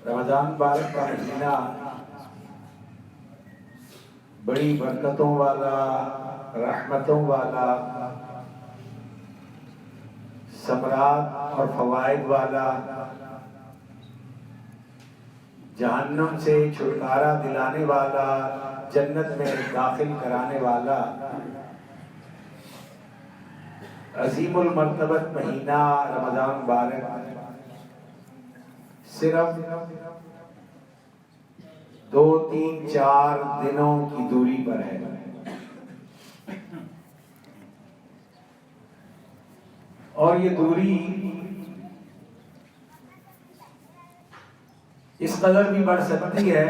رمضان مبارک کا مہینہ بڑی برکتوں والا، رحمتوں والا، ثمرات اور فوائد والا، جہنم سے چھٹکارا دلانے والا، جنت میں داخل کرانے والا عظیم المرتبت مہینہ رمضان مبارک صرف 2 3 4 دنوں کی دوری پر ہے۔ اور یہ دوری اس قدر بھی بڑھ سکتی ہے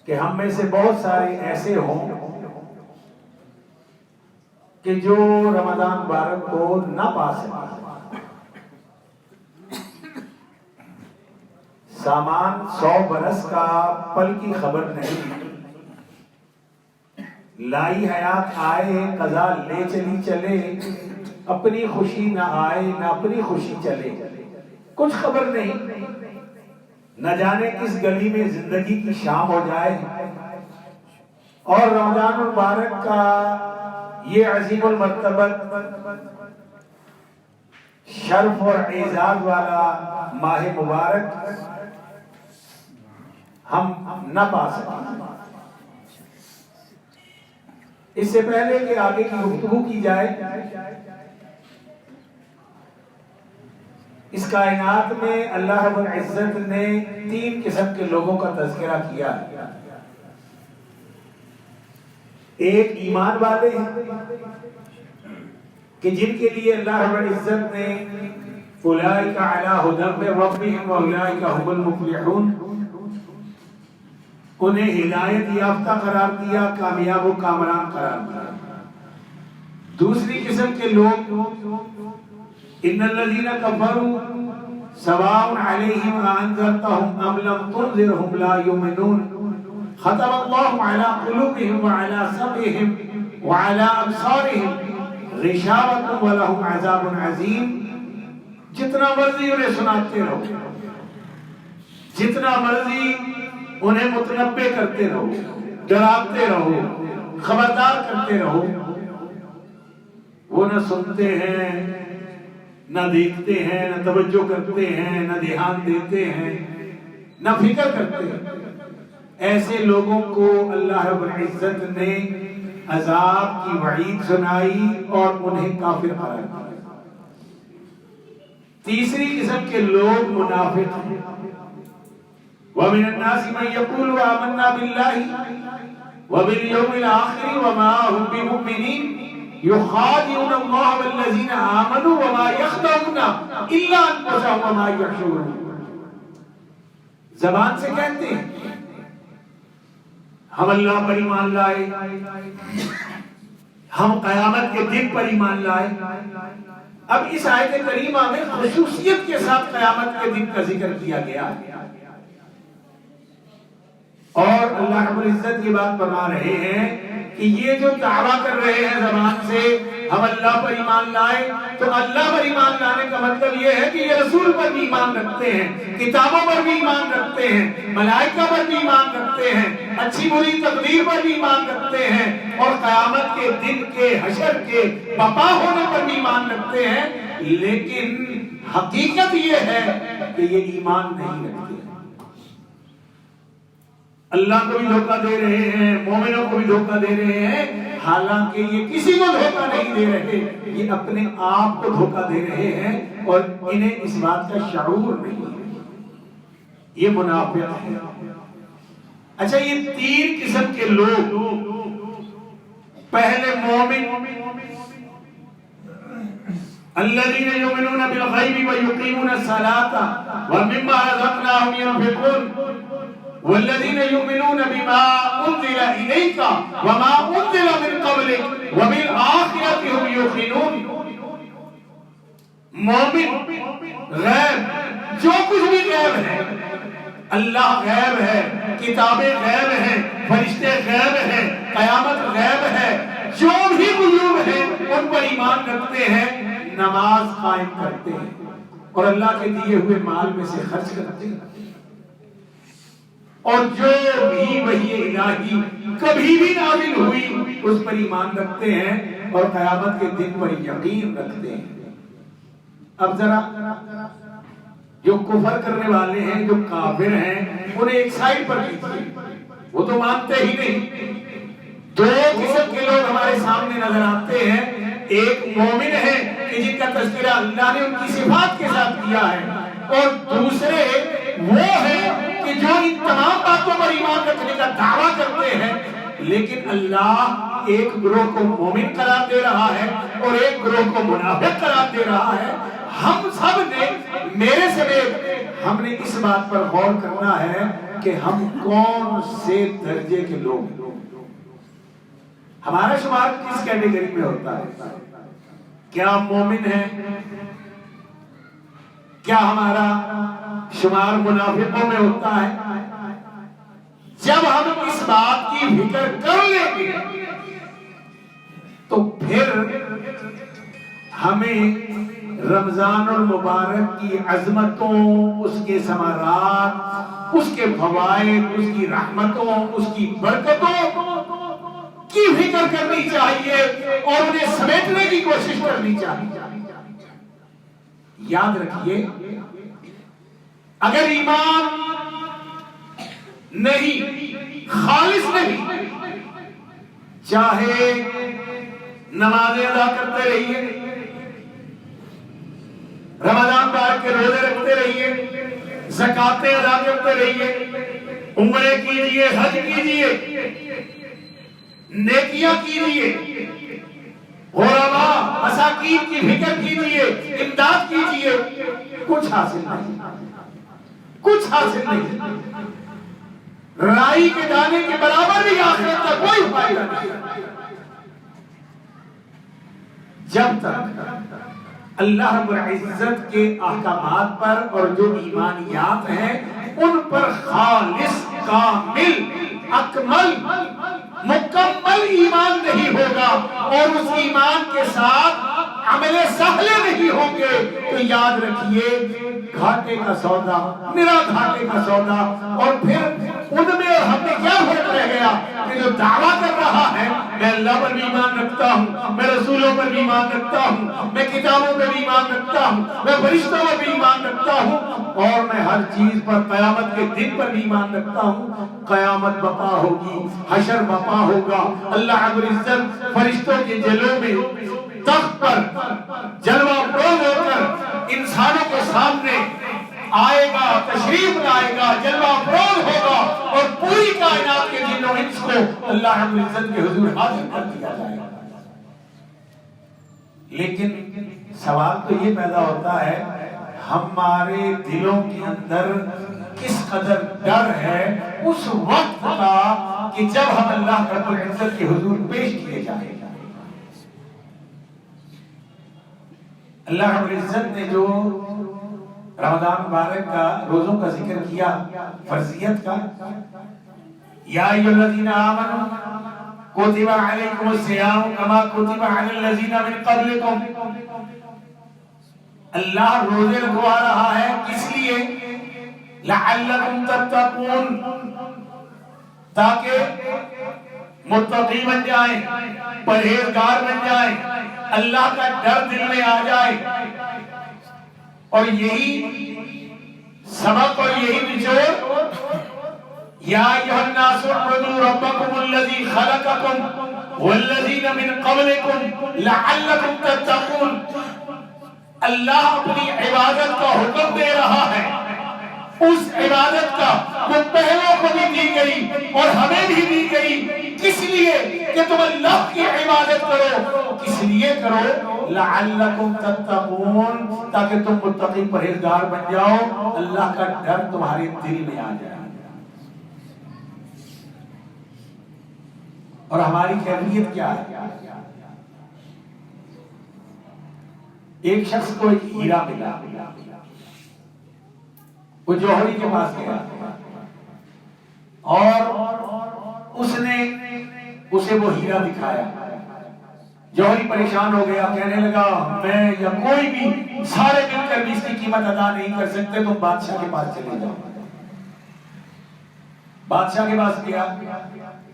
کہ ہم میں سے بہت سارے ایسے ہوں کہ جو رمضان مبارک کو نہ پا سکیں۔ سامان 100 برس کا پل کی خبر نہیں، لائی حیات آئے قضا لے چلی چلے، اپنی خوشی نہ آئے نہ اپنی خوشی چلے، کچھ خبر نہیں، نہ جانے کس گلی میں زندگی کی شام ہو جائے۔ اور رمضان مبارک کا یہ عظیم المرتبت شرف اور اعزاز والا ماہ مبارک ہم نہ پا سکیں۔ اس سے پہلے کہ آگے کی گفتگو کی جائے، اس کائنات میں اللہ رب العزت نے 3 قسم کے لوگوں کا تذکرہ کیا۔ ایک ایمان والے ہیں کہ جن کے لیے اللہ رب العزت نے اولئک علی ھدی من ربہم واولئک ھم المفلحون، انہیں ہدایت یافتہ قرار دیا، کامیاب و کامران قرار دیا۔ دوسری قسم کے لوگ ان الذین کفروا سواء علیہم اانذرتہم ام لم تنذرہم لا یؤمنون ختم اللہ علی قلوبہم وعلی سمعہم وعلی ابصارہم غشاوۃ ولہم عذاب عظیم۔ جتنا مرضی انہیں سناتے رہو، جتنا مرضی انہیں متنبع کرتے رہو، ڈراتے رہو، خبردار کرتے رہو، وہ نہ سنتے ہیں، نہ دیکھتے ہیں، نہ توجہ کرتے ہیں، نہ دھیان دیتے ہیں، نہ فکر کرتے ہیں۔ ایسے لوگوں کو اللہ رب العزت نے عذاب کی وعید سنائی اور انہیں کافر قرار دیا۔ تیسری قسم کے لوگ منافق ہیں۔ وَمِنَ النَّاسِ مَن يَقُولُ آمَنَّا بِاللَّهِ وَبِالْيَوْمِ الْآخِرِ وَمَا هُمْ بِمُؤْمِنِينَ يُخَادِعُونَ اللَّهَ وَالَّذِينَ آمَنُوا وَمَا يَخْدَعُونَ إِلَّا أَنفُسَهُمْ وَمَا يَشْعُرُونَ۔ زبان سے کہتے ہیں ہم اللہ پر ایمان لائے، ہم قیامت کے دن پر ایمان لائے۔ اب اس آیت کریمہ میں خصوصیت کے ساتھ قیامت کے دن کا ذکر کیا گیا ہے، اور اللہ رب العزت یہ بات فرما رہے ہیں کہ یہ جو دعویٰ کر رہے ہیں زبان سے ہم اللہ پر ایمان لائے، تو اللہ پر ایمان لانے کا مطلب یہ ہے کہ یہ رسول پر بھی ایمان رکھتے ہیں، کتابوں پر بھی ایمان رکھتے ہیں، ملائکہ پر بھی ایمان رکھتے ہیں، اچھی بری تقدیر پر بھی ایمان رکھتے ہیں، اور قیامت کے دن کے حشر کے برپا ہونے پر بھی ایمان رکھتے ہیں۔ لیکن حقیقت یہ ہے کہ یہ ایمان نہیں رکھتے، اللہ کو بھی دھوکہ دے رہے ہیں، مومنوں کو بھی دھوکہ دے رہے ہیں، حالانکہ یہ کسی کو دھوکہ نہیں دے رہے، یہ اپنے آپ کو دھوکہ دے رہے ہیں اور انہیں اس بات کا شعور نہیں ہے۔ یہ منافق ہے۔ اچھا، یہ 3 قسم کے لوگ، پہلے مومن الذين يؤمنون بالغيب ويقيمون الصلاة ومما رزقناهم ينفقون والذين يؤمنون بما أنزل إليك وما أنزل من قبلك وبالآخرة هم يوقنون۔ مومن غیب، جو کچھ بھی غیب ہے، اللہ غیب ہے، کتابیں غیب ہیں، فرشتے غیب ہیں، قیامت غیب ہے، جو بھی غیوب ہیں ان پر ایمان رکھتے ہیں، نماز قائم کرتے ہیں، اور اللہ کے دیے ہوئے مال میں سے خرچ کرتے ہیں، اور جو بھی وحی الہی کبھی بھی نازل ہوئی اس پر ایمان رکھتے ہیں اور قیامت کے دن پر یقین رکھتے ہیں۔ اب ذرا جو کفر کرنے والے ہیں، جو کافر ہیں، انہیں ایک سائڈ پر کیجیے، وہ تو مانتے ہی نہیں۔ دو قسم کے لوگ ہمارے سامنے نظر آتے ہیں، ایک مومن ہے کہ جن کا تذکرہ اللہ نے ان کی صفات کے ساتھ کیا ہے، اور دوسرے وہ ہیں کہ جو ان تمام باتوں پر ایمان رکھنے کا دعویٰ کرتے ہیں، لیکن اللہ ایک گروہ کو مومن قرار دے رہا ہے اور ایک گروہ کو منافق قرار دے رہا ہے۔ ہم سب نے، میرے سمیت، ہم نے اس بات پر غور کرنا ہے کہ ہم کون سے درجے کے لوگ ہیں، ہمارا شمار کس کیٹیگری میں ہوتا ہے؟ کیا مومن ہے؟ کیا ہمارا شمار منافقوں میں ہوتا ہے؟ جب ہم اس بات کی فکر کر لیں گے تو پھر ہمیں رمضان المبارک کی عظمتوں، اس کے ثمرات، اس کے فوائد، اس کی رحمتوں، اس کی برکتوں کی فکر کرنی چاہیے اور انہیں سمیٹنے کی کوشش کرنی چاہیے۔ یاد رکھیے، اگر ایمان نہیں، خالص نہیں، چاہے نمازیں ادا کرتے رہیے، رمضان مبارک کے روزے رکھتے رہیے، زکاتیں ادا کرتے رہیے، عمرے کیجیے، حج کیجیے، نیکیاں کیجیے، غرباء مساکین کی فکر کیجیے، امداد کیجیے، کچھ حاصل نہیں، کچھ حاصل نہیں، رائی کے دانے کے برابر بھی آخرت کا کوئی فائدہ نہیں۔ جب تک اللہ رب العزت کے احکامات پر اور جو ایمانیات ہیں ان پر خالص، کامل، اکمل، مکمل ایمان نہیں ہوگا اور اس ایمان کے ساتھ عمل سہلے نہیں ہوں گے تو یاد رکھیے گھاٹے کا سودا، میرا گھاٹے کا سودا۔ اور پھر ان میں اور ہم میں کیا فرق رہ گیا کہ جو دعویٰ کر رہا ہے میں اللہ پر بھی ایمان رکھتا ہوں، میں رسولوں پر بھی ایمان رکھتا ہوں، میں کتابوں پر بھی ایمان رکھتا ہوں، میں فرشتوں پر بھی ایمان رکھتا ہوں، اور میں ہر چیز پر، قیامت کے دن پر بھی ایمان رکھتا ہوں۔ قیامت بپا ہوگی، حشر بپا ہوگا، اللہ رب العزت فرشتوں کے جلوں میں تخت پر جلوہ افروز ہو کر انسانوں کے سامنے آئے گا، تشریف لائے گا، جلوہ افروز ہوگا اور پوری کائنات کے جن و انس کو اللہ رب العزت کے حضور حاضر کر دیا جائے گا۔ لیکن سوال تو یہ پیدا ہوتا ہے ہمارے دلوں کے اندر کس قدر ڈر ہے اس وقت کا کہ جب ہم اللہ رب العزت کے حضور پیش کیے جائیں گے۔ اللہ رب العزت نے جو رمضان مبارک کا روزوں کا ذکر کیا، فرضیت کا، یا ایھا الذین آمنوا کتب علیکم الصیام کما کتب علی الذین من قبلکم، اللہ روزے رکھوا رہا ہے کس لیے؟ لعلکم تتقون، تاکہ متقی بن جائیں، پرہیزگار بن جائیں، اللہ کا ڈر دل میں آ جائے۔ اور یہی سبق اور یہی نچوڑ، یا ایھا الناس اعبدوا ربکم الذی خلقکم والذین من قبلکم لعلکم تتقون۔ اللہ اپنی عبادت کا حکم دے رہا ہے، اس عبادت کا جو پہلوں کو بھی دی گئی اور ہمیں بھی دی گئی، کس لیے کہ تم اللہ کی عبادت کرو، کس لیے کرو؟ لعلکم تتقون، تاکہ تم متقی پرہیزگار بن جاؤ، اللہ کا ڈر تمہارے دل میں آ جائے۔ اور ہماری کیفیت کیا ہے؟ ایک شخص کو ایک ہیرا ملا، وہ جوہری کے پاس گیا اور اس نے اسے وہ ہیرا دکھایا، جوہری پریشان ہو گیا، کہنے لگا میں یا کوئی بھی سارے مل کر بھی اس کی قیمت ادا نہیں کر سکتے، تم بادشاہ کے پاس چلے جاؤ۔ بادشاہ کے پاس گیا،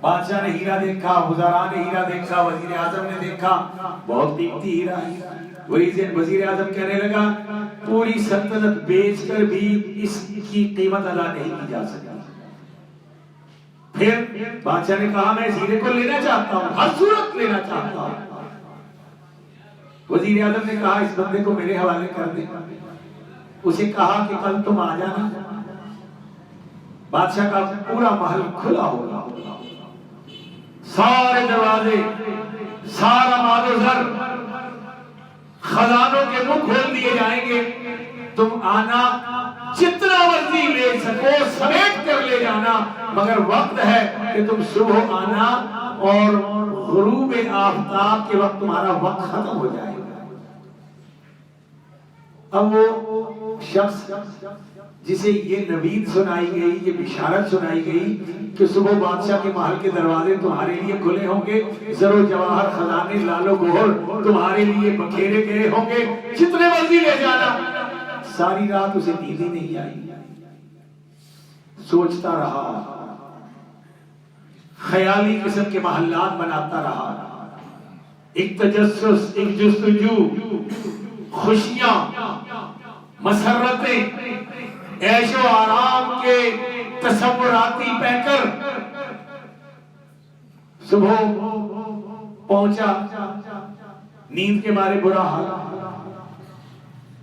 بادشاہ نے ہیرا دیکھا، وزراء نے ہیرا دیکھا، وزیر اعظم نے دیکھا، بہت قیمتی ہیرا ہے۔ وزیر اعظم کہنے لگا پوری سلطنت بیچ کر بھی اس کی قیمت ادا نہیں کی جا سکتی۔ پھر بادشاہ نے کہا میں اس ہیرے کو لینا چاہتا ہوں، ہر صورت لینا چاہتا ہوں۔ وزیر اعظم نے کہا اس بندے کو میرے حوالے کر دے، اسے کہا کہ کل تم آ جانا، بادشاہ کا پورا محل کھلا ہوگا، سارے دروازے، سارا مال و زر، خزانوں کے منہ کھول دیے جائیں گے، تم آنا، جتنا مرضی لے سکو سمیٹ کر لے جانا، مگر وقت ہے کہ تم صبح آنا اور غروب آفتاب کے وقت تمہارا وقت ختم ہو جائے گا۔ اب وہ شخص جسے یہ نوید سنائی گئی، یہ بشارت سنائی گئی کہ صبح بادشاہ کے محل کے دروازے تمہارے لیے کھلے ہوں گے، زر و جواہر، خزانے، لال و گوہر تمہارے لیے بکھیرے گئے ہوں گے، جتنے مرضی لے جانا۔ ساری رات اسے نیند ہی نہیں آئی، سوچتا رہا، خیالی قسم کے محلات بناتا رہا، ایک تجسس، ایک جستجو، خوشیاں، مسرتیں، عیش و آرام کے تصوراتی پیکر۔ صبح پہنچا، نیند کے مارے برا حال۔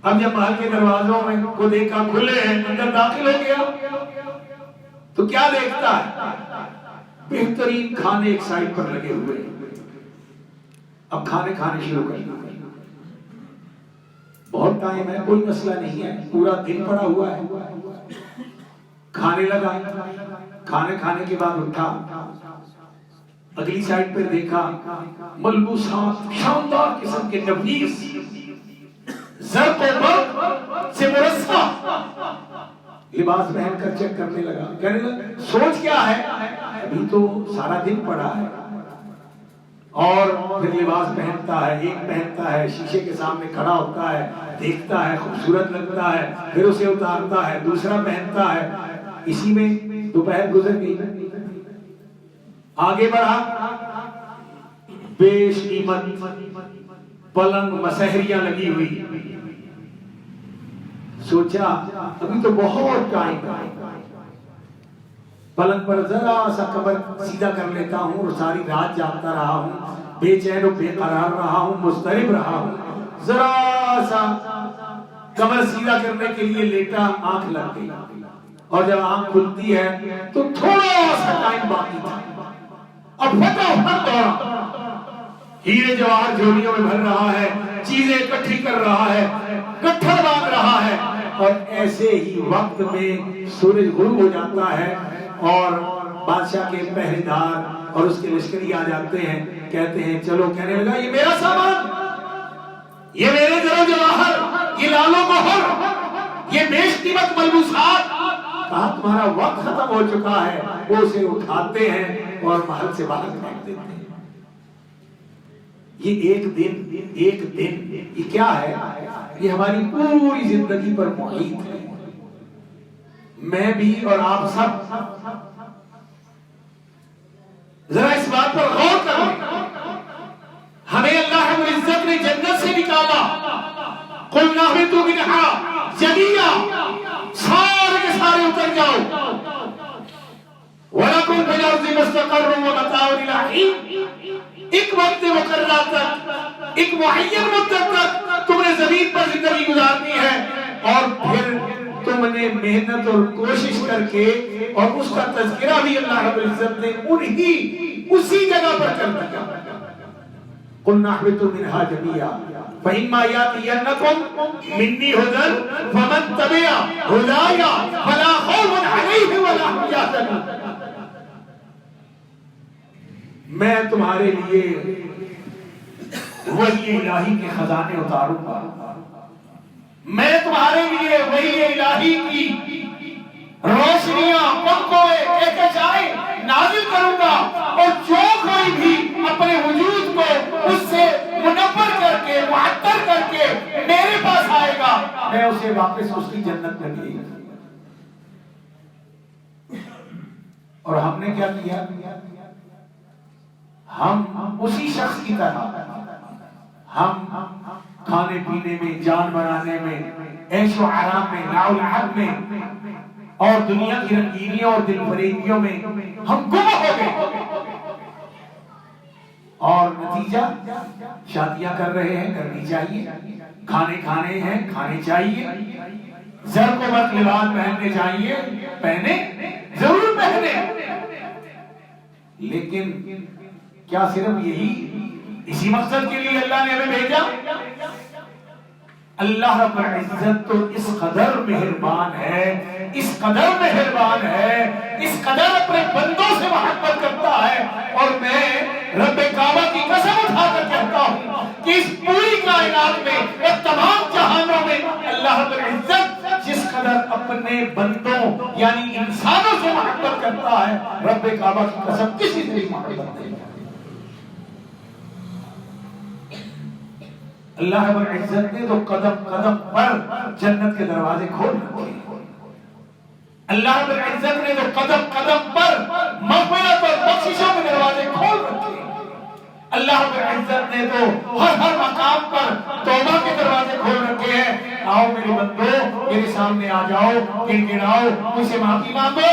اب جب محل کے دروازوں میں کو دیکھا کھلے ہیں، اندر داخل ہو گیا تو کیا دیکھتا ہے؟ بہترین کھانے ایک سائڈ پر لگے ہوئے، اب کھانے شروع کر دیا۔ بہت ٹائم ہے، کوئی مسئلہ نہیں ہے، پورا دن پڑا ہوا ہے۔ کھانے لگا، کھانے کے بعد اٹھا، اگلی سائڈ پر دیکھا، ملبوسات شاندار قسم کے نفیس زرق و برق سے مرصع لباس پہن کر چیک کرنے لگا، کہنے لگا سوچ کیا ہے، ابھی تو سارا دن پڑا ہے، اور پھر لباس پہنتا ہے، ایک پہنتا ہے، شیشے کے سامنے کھڑا ہوتا ہے، دیکھتا ہے، خوبصورت لگتا ہے، پھر اسے اتارتا ہے، دوسرا پہنتا ہے۔ اسی میں دوپہر گزر گئی، آگے بڑھا، بیش قیمت پلنگ مسہریاں لگی ہوئی، سوچا ابھی تو بہت ٹائم ہے، پلنگ پر ذرا سا کمر سیدھا کر لیتا ہوں، اور ساری رات جاگتا رہا ہوں، بے چین و بے قرار رہا ہوں، مضطرب رہا ہوں، ذرا سا کمر سیدھا کرنے کے لیے لیٹا، آنکھ لگ گئی، اور جب آنکھ کھلتی ہے تو تھوڑا سا ٹائم باقی تھا، اب فٹافٹ دوڑا، ہیرے جواہر جھولیوں میں بھر رہا ہے، چیزیں اکٹھی کر رہا ہے، گٹھڑ باندھ رہا ہے، اور ایسے ہی وقت میں سورج غروب ہو جاتا ہے، اور بادشاہ کے پہریدار اور اس کے لشکری آ جاتے ہیں، کہتے ہیں چلو، کہنے لگا یہ میرا سامان، یہ میرے زر و جواہر، یہ لال و گوہر، یہ بیش قیمت ملبوسات، کہا تمہارا وقت ختم ہو چکا ہے۔ وہ اسے اٹھاتے ہیں اور محل سے باہر پھینک دیتے ہیں۔ یہ ایک دن یہ کیا ہے؟ یہ ہماری پوری زندگی پر محیط ہے۔ میں بھی اور آپ سب ذرا اس بات پر غور کریں، ہمیں اللہ رب العزت نے جنت سے نکالا، قُلْنَا اهْبِطُوا مِنْهَا جَمِيعًا، سارے کے سارے اتر جاؤ، وَلَكُمْ فِي الْأَرْضِ مُسْتَقَرٌّ وَمَتَاعٌ إِلَىٰ حِينٍ، ایک وقت مقررہ تک، ایک معین مدت تک تم نے زمین پر زندگی گزارنی ہے، اور پھر تم نے محنت اور کوشش کر کے، اور اس کا تذکرہ بھی اللہ رب العزت نے اسی جگہ پر کر دیا۔ قُلْنَا اهْبِطُوا مِنْهَا جَمِيعًا فَإِمَّا يَأْتِيَنَّكُم مِّنِّي هُدًى فَمَن تَبِعَ هُدَايَ فَلَا خَوْفٌ عَلَيْهِمْ وَلَا هُمْ يَحْزَنُونَ، میں تمہارے لیے وحی الہی کے خزانے اتاروں گا، میں تمہارے لیے وحی الہی کی روشنیاں، پنکھوئے، کہکشائیں نازل کروں گا، اور جو کوئی بھی اپنے وجود کو اس سے صبر کر کے میرے پاس آئے گا میں اسے واپس اس کی جنت میں بھیج دوں گا۔ اور ہم نے کیا کیا؟ ہم اسی شخص کی طرح ہم کھانے پینے میں، جان بنانے میں، عیش و آرام میں، لاؤ لعب میں اور دنیا کی رنگینیوں اور دل فریبیوں میں ہم گم ہو گئے، اور نتیجہ شادیاں کر رہے ہیں، کرنی چاہیے، کھانے کھانے ہیں، کھانے چاہیے، زر کو مت لباس پہننے چاہیے، پہنے ضرور پہنے، لیکن کیا صرف یہی اسی مقصد کے لیے اللہ نے ہمیں بھیجا؟ اللہ رب العزت تو اس قدر مہربان ہے، اس قدر مہربان ہے، اس قدر اپنے بندوں سے محبت کرتا ہے، اور میں رب کعبہ کی قسم اٹھا کر کہتا ہوں کہ اس پوری کائنات میں اور تمام جہانوں میں اللہ رب العزت جس قدر اپنے بندوں یعنی انسانوں سے محبت کرتا ہے، رب کعبہ کی قسم کسی سے بھی محبت نہیں کرتا۔ اللہ رب العزت نے تو قدم قدم پر جنت کے دروازے کھول رکھے، اللہ رب العزت نے تو قدم قدم پر مغفرت اور بخششوں کے دروازے کھول رکھے، اللہ رب العزت نے تو ہر مقام پر توبہ کے دروازے کھول رکھے ہیں۔ آؤ میرے بندو، میرے سامنے آ جاؤ، گڑ گڑاؤ، مجھ سے معافی مانگو،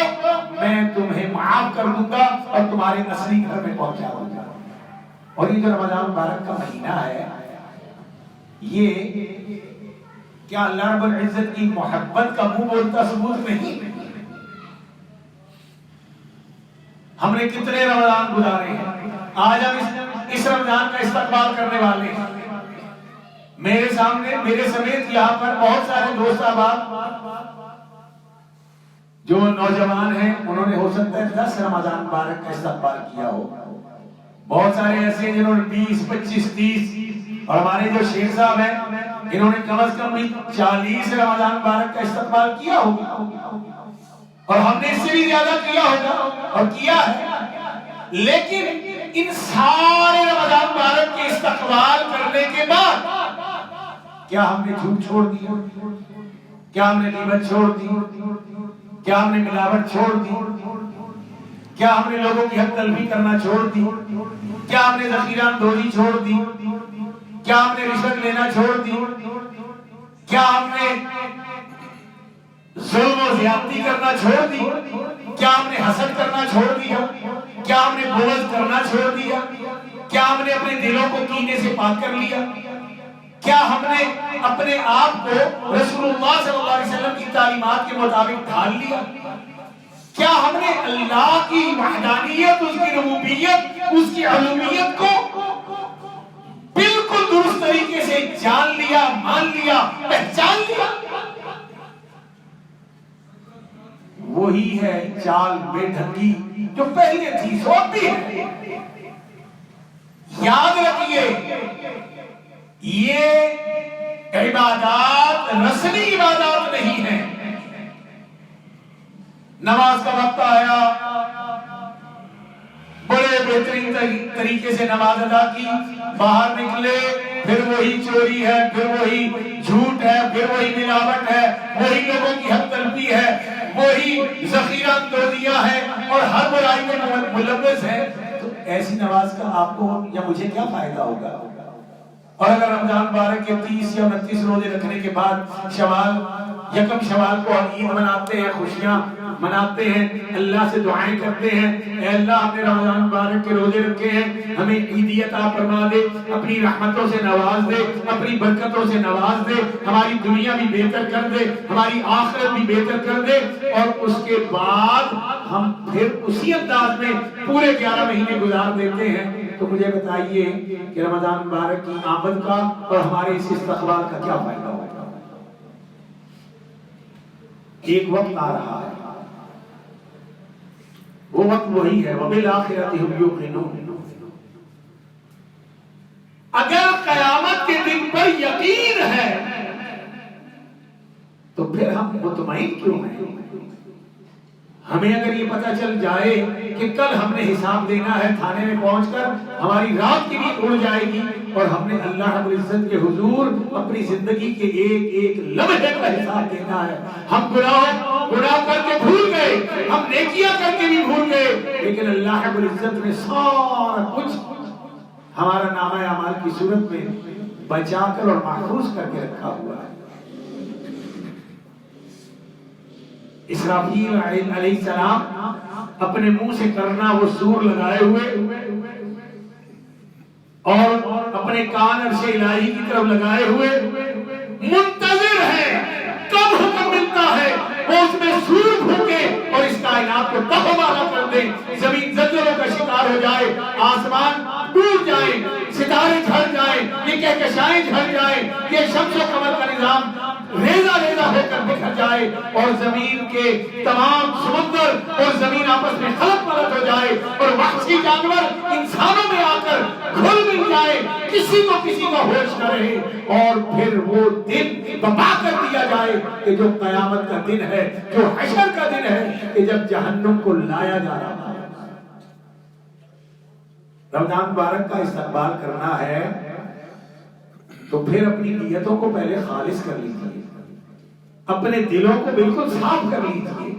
میں تمہیں معاف کر دوں گا اور تمہارے نسلی گھر میں پہنچا دوں گا۔ اور یہ جو رمضان مبارک کا مہینہ ہے، یہ کیا اللہ رب العزت کی محبت کا منہ بولتا ثبوت نہیں؟ ہم نے کتنے رمضان گزارے ہیں، آج ہم اس رمضان کا استقبال کرنے والے ہیں۔ میرے سامنے میرے سمیت یہاں پر بہت سارے دوست احباب جو نوجوان ہیں، انہوں نے ہو سکتا ہے 10 رمضان مبارک کا استقبال کیا ہو، بہت سارے ایسے ہیں جنہوں نے 20، 25، 30، اور ہمارے جو شیخ صاحب ہیں انہوں نے کم از کم 40 رمضان مبارک کا استقبال کیا ہوگا، اور ہم نے اس سے بھی زیادہ کیا ہوگا اور کیا ہے، لیکن ان سارے رمضان مبارک کے استقبال کرنے کے بعد کیا ہم نے جھوٹ چھوڑ دیا؟ کیا ہم نے غیبت چھوڑ دی؟ کیا ہم نے ملاوٹ چھوڑ دی؟ کیا ہم نے لوگوں کی حق تلفی کرنا چھوڑ دی؟ کیا ہم نے ذخیرہ اندوزی چھوڑ دی؟ کیا ہم نے رشوت لینا چھوڑ دی؟ کیا ہم نے ظلم و زیادتی کرنا چھوڑ دی؟ کیا ہم نے حسد کرنا چھوڑ دیا؟ کیا ہم نے بغض کرنا چھوڑ دیا؟ کیا ہم نے اپنے دلوں کو کینے سے پاک کر لیا؟ کیا ہم نے اپنے آپ کو رسول اللہ صلی اللہ علیہ وسلم کی تعلیمات کے مطابق ڈھال لیا؟ کیا ہم نے اللہ کی وحدانیت، اس کی ربوبیت، اس کی علومیت کو بالکل درست طریقے سے جان لیا، مان لیا، پہچان لیا؟ وہی ہے چال بے ڈھنگی جو پہلے تھی سو بھی ہے۔ یاد رکھیے، یہ عبادات رسمی عبادات نہیں ہے۔ نماز کا وقت آیا، بڑے بہترین طریقے سے نماز ادا کی، باہر نکلے، پھر وہی چوری ہے، پھر وہی جھوٹ ہے، پھر وہی ملاوٹ ہے، وہی لوگوں کی حق تلفی ہے، وہی ذخیرہ اندوزیاں ہے اور ہر برائی میں ملوث ہے۔ تو ایسی نماز کا آپ کو یا مجھے کیا فائدہ ہوگا؟ اور اگر رمضان مبارک کے 30 یا 29 روزے رکھنے کے بعد یکم شوال کو ہم عید مناتے ہیں، خوشیاں مناتے ہیں، اللہ سے دعائیں کرتے ہیں، اے اللہ ہم نے رمضان مبارک کے روزے رکھے ہیں، ہمیں عیدی عطا فرما دے، اپنی رحمتوں سے نواز دے، اپنی برکتوں سے نواز دے، ہماری دنیا بھی بہتر کر دے، ہماری آخرت بھی بہتر کر دے، اور اس کے بعد ہم پھر اسی انداز میں پورے 11 مہینے گزار دیتے ہیں۔ تو مجھے بتائیے کہ رمضان مبارک کی آمد کا اور ہمارے اس استقبال کا کیا فائدہ ہوگا؟ ایک وقت آ رہا ہے، وہ وقت وہی ہے وَبِالْآخِرَةِ هُمْ يُوقِنُونَ۔ اگر قیامت کے دن پر یقین ہے تو پھر ہم مطمئن کیوں ہیں؟ ہمیں اگر یہ پتہ چل جائے کہ کل ہم نے حساب دینا ہے، تھانے میں پہنچ کر ہماری رات کی نیند اڑ جائے گی اور ہم نے اللہ رب العزت کے حضور اپنی زندگی کے ایک ایک لمحے کا حساب دینا ہے. ہم گناہ کر کے بھول گئے، ہم نیکیاں کر کے بھی بھول گئے، لیکن اللہ رب العزت نے سارا کچھ ہمارا نامہ اعمال کی صورت میں بچا کر اور محفوظ کر کے رکھا ہوا ہے. اسرافیل علیہ السلام اپنے منہ سے کرنا وہ سور لگائے ہوئے اور اپنے کان عرش الہی کی طرف لگائے ہوئے منتظر ہے کب حکم ملتا ہے وہ اس میں سور پھونکے اور اس کائنات کو تباہ کر دے، زمین زلزلوں کا شکار ہو جائے، آسمان ٹوٹ جائے، ستارے جھڑ جائیں، یہ کہکشائیں جھڑ جائیں، یہ شمس و قمر کا نظام ریزہ ریزہ ہو کر بکھر جائے اور زمین کے تمام سمندر اور زمین آپس میں خلط ملط ہو جائے اور وحشی جانور انسانوں میں آ کر گھل مل جائے، کسی کا ہوش نہ رہے، اور پھر وہ دن بپا کر دیا جائے کہ جو قیامت کا دن ہے، جو حشر کا دن ہے، کہ جب جہنم کو لایا جا رہا ہے. رمضان مبارک کا استقبال کرنا ہے تو پھر اپنی نیتوں کو پہلے خالص کر لیجیے، اپنے دلوں کو بالکل صاف کر لیجیے،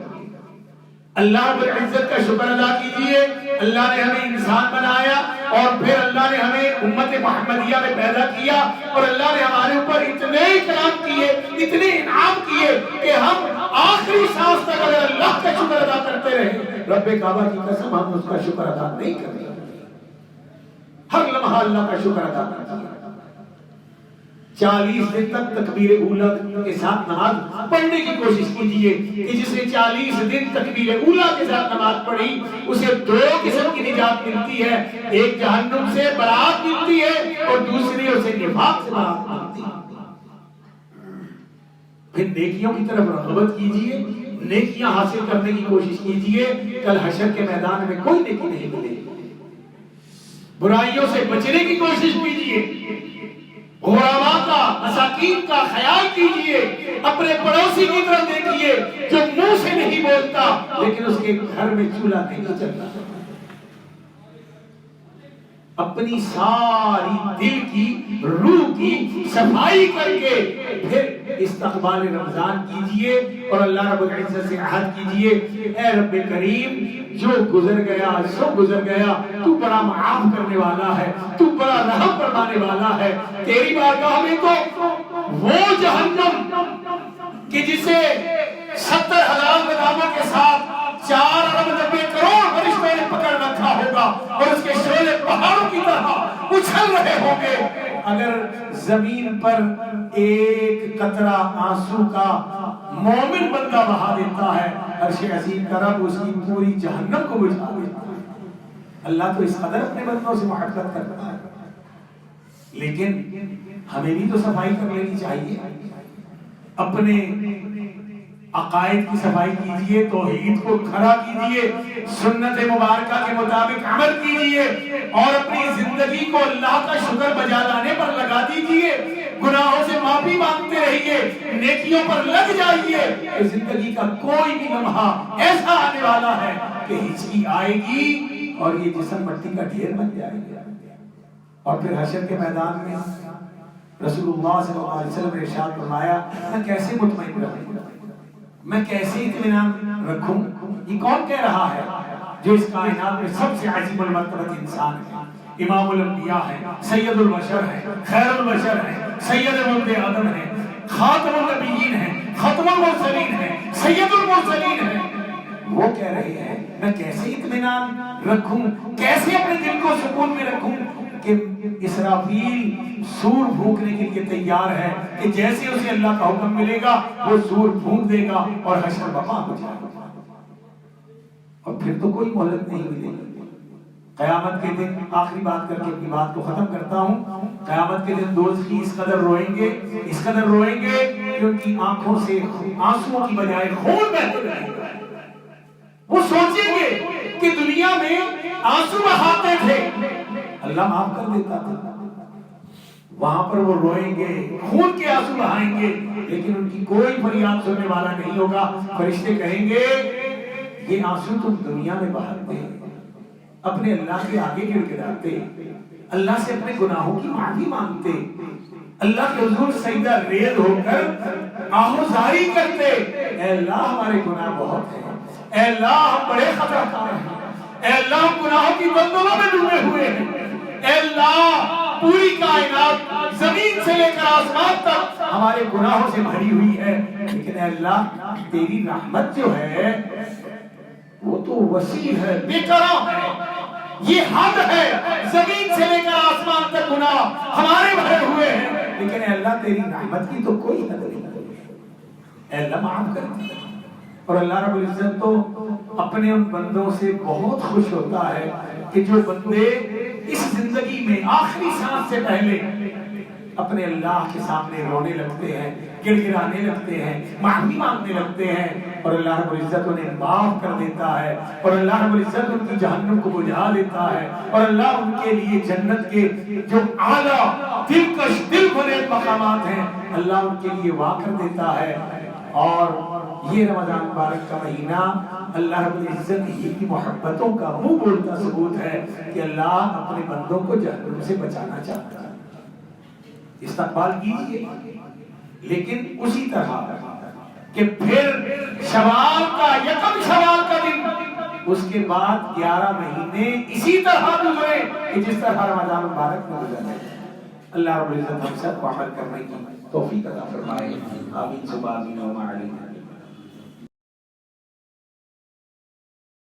اللہ رب العزت کا شکر ادا کیجیے. اللہ نے ہمیں انسان بنایا اور پھر اللہ نے ہمیں امت محمدیہ میں پیدا کیا اور اللہ نے ہمارے اوپر اتنے اکرام کیے، اتنے انعام کیے کہ ہم آخری سانس تک اگر اللہ کا شکر ادا کرتے رہے، رب کعبہ کی قسم ہم اس کا شکر ادا نہیں کرتے. ہر لمحہ اللہ کا شکر ادا کرتے ہیں. 40 دن تک تکبیر اولا کے ساتھ نماز پڑھنے کی کوشش کیجئے کہ جس نے 40 دن تکبیر اولا کے ساتھ نماز پڑھی اسے 2 قسم کی نجات ملتی ہے، ایک جہنم سے برات ملتی ہے اور دوسری اسے نفاق سے برات ملتی ہے. پھر نیکیوں کی طرف رغبت کیجئے، نیکیاں حاصل کرنے کی کوشش کیجئے. کل حشر کے میدان میں کوئی نیکی نہیں ملے گی. برائیوں سے بچنے کی کوشش کیجئے، غرباء کا، مساکین کا خیال کیجئے، اپنے پڑوسی کی طرف دیکھیے جو منہ سے نہیں بولتا لیکن اس کے گھر میں چولہا نہیں چلتا. اپنی ساری دل کی، روح کی صفائی کر کے پھر استقبال رمضان کیجئے اور اللہ رب العزت سے عہد کیجئے، اے رب کریم جو گزر گیا سو گزر گیا، تو بڑا معاف کرنے والا ہے، تو بڑا رحم فرمانے والا ہے. تیری بارگاہ میں تو وہ جہنم کہ جسے 70,000 غلاموں کے ساتھ 4 ارب 90 کروڑ فرشتوں نے پکڑ رکھا ہوگا اور اس کے شعلے پہاڑوں کی طرح اچھل رہے ہوں گے، اگر زمین پر ایک قطرہ آنسو کا مومن بندہ بہا دیتا ہے، عرش عظیم کا رب اس کی پوری جہنم کو بجھا دیتا ہے. اللہ تو اس قدر اپنے بندوں سے محبت کرتا ہے. لیکن ہمیں بھی تو صفائی کر لینی چاہیے. اپنے عقائد کی صفائی کیجئے، توحید کو کھڑا کیجئے، سنت مبارکہ کے مطابق عمل کیجئے اور اپنی زندگی کو اللہ کا شکر بجا لانے پر لگا دیجئے. گناہوں سے معافی مانگتے رہیے، نیکیوں پر لگ جائیے. زندگی کا کوئی بھی لمحہ ایسا آنے والا ہے کہ ہچکی آئے گی اور یہ جسم مٹی کا ڈھیر بن جائے گا. اور پھر حشر کے میدان میں رسول اللہ صلی اللہ علیہ وسلم نے ارشاد فرمایا، میں کیسے مطمئن رہوں، میں کیسے اطمینان رکھوں. یہ کون کہہ رہا ہے جو اس کائنات میں سب سے عظیم المرتبہ انسان ہے، امام الانبیاء ہے، سید البشر ہے، خیر البشر ہے، سید ولد آدم ہے، خاتم النبیین ہے، ختم المرسلین ہے، سید المرسلین ہے. وہ کہہ رہے ہیں میں کیسے اطمینان رکھوں، کیسے اپنے دل کو سکون میں رکھوں کہ اسرافیل سور پھونکنے کے لیے تیار ہے کہ جیسے اسے اللہ کا حکم ملے گا وہ سور پھونک دے گا اور حشر برپا ہو جائے گا اور پھر تو کوئی مہلت نہیں ملے گی. قیامت کے دن آخری بات کر کے اپنی بات کو ختم کرتا ہوں. قیامت کے دن دوزخی اس قدر روئیں گے، اس قدر روئیں گے کہ ان کی آنکھوں سے آنسوؤں کی بجائے خون بہنے لگے گا. وہ سوچیں گے کہ دنیا میں آنسو بہاتے تھے، اللہ معاف کر دیتا تھا. وہاں پر وہ روئیں گے، خون کے آنسو بہائیں گے، لیکن ان کی کوئی فریاد سننے والا نہیں ہوگا. فرشتے کہیں گے یہ آنسو تم دنیا میں بہاتے اپنے اللہ کے آگے گر گراتے اللہ سے اپنے گناہوں کی معافی مانگتے اللہ کے حضور سجدہ ریز ہو کر آہوزاری کرتے اے اللہ ہمارے گناہ بہت ہیں اے اللہ ہم بڑے خطا کار ہیں اے اللہ ہم گناہوں کی دلدلوں میں ڈوبے ہوئے ہیں اے اللہ پوری کائنات زمین سے لے کر آسمان تک ہمارے گناہوں سے بھری ہوئی ہے لیکن اے اللہ تیری رحمت جو ہے وہ تو وسیع ہے بے کرم ہے یہ حد ہے زمین سے لے کر آسمان تک گناہ ہمارے بھرے ہوئے ہیں لیکن اے اللہ تیری رحمت کی تو کوئی حد نہیں اے اللہ معاف کر دے اور اللہ رب العزت تو اپنے ان بندوں سے بہت خوش ہوتا ہے کہ جو بندے اس زندگی میں آخری سانس سے پہلے اپنے اللہ کے سامنے رونے لگتے ہیں گڑ گڑانے لگتے ہیں معافی مانگنے لگتے ہیں اور اللہ رب العزت انہیں معاف کر دیتا ہے اور اللہ رب العزت ان کی جہنم کو بجھا دیتا ہے اور اللہ ان کے لیے جنت کے جو اعلیٰ دلکش دل بھرے مقامات ہیں اللہ ان کے لیے واقع کر دیتا ہے اور یہ رمضان مبارک کا مہینہ اللہ رب العزت ہی کی محبتوں کا منہ بولتا ثبوت ہے کہ اللہ اپنے بندوں کو جہنم سے بچانا چاہتا ہے استقبال کیجئے لیکن اسی طرح کہ پھر شوال کا یکم شوال کا دن اس کے بعد 11 مہینے اسی طرح گزرے کہ جس طرح رمضان مبارک میں گزرے اللہ رب العزت ہم سب کو عمل کرنے کی توفیق عطا فرمائے آمین ثم آمین و آمین